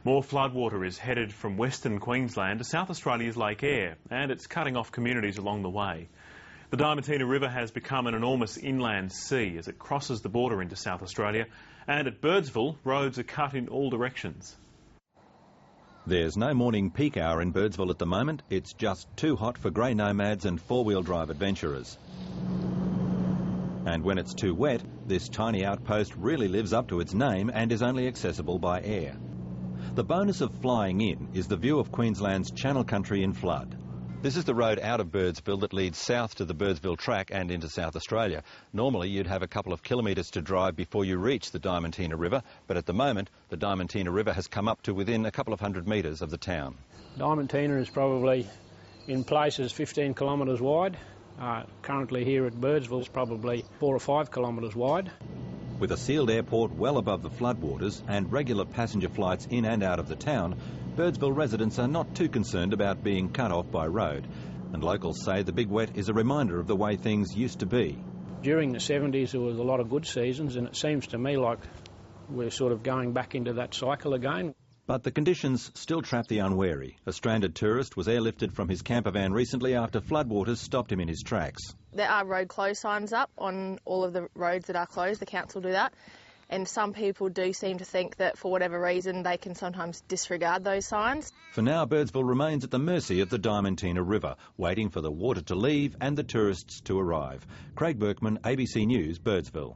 More floodwater is headed from Western Queensland to South Australia's Lake Eyre, and it's cutting off communities along the way. The Diamantina River has become an enormous inland sea as it crosses the border into South Australia, and at Birdsville, roads are cut in all directions. There's no morning peak hour in Birdsville at the moment. It's just too hot for grey nomads and four-wheel drive adventurers. And when it's too wet, this tiny outpost really lives up to its name and is only accessible by air. The bonus of flying in is the view of Queensland's Channel Country in flood. This is the road out of Birdsville that leads south to the Birdsville track and into South Australia. Normally you'd have a couple of kilometres to drive before you reach the Diamantina River, but at the moment the Diamantina River has come up to within a couple of hundred metres of the town. Diamantina is probably in places 15 kilometres wide. Currently here at Birdsville is probably 4 or 5 kilometres wide. With a sealed airport well above the floodwaters and regular passenger flights in and out of the town, Birdsville residents are not too concerned about being cut off by road. And locals say the big wet is a reminder of the way things used to be. During the 70s there was a lot of good seasons, and it seems to me like we're sort of going back into that cycle again. But the conditions still trap the unwary. A stranded tourist was airlifted from his camper van recently after floodwaters stopped him in his tracks. There are road closed signs up on all of the roads that are closed. The council do that. And some people do seem to think that for whatever reason they can sometimes disregard those signs. For now, Birdsville remains at the mercy of the Diamantina River, waiting for the water to leave and the tourists to arrive. Craig Berkman, ABC News, Birdsville.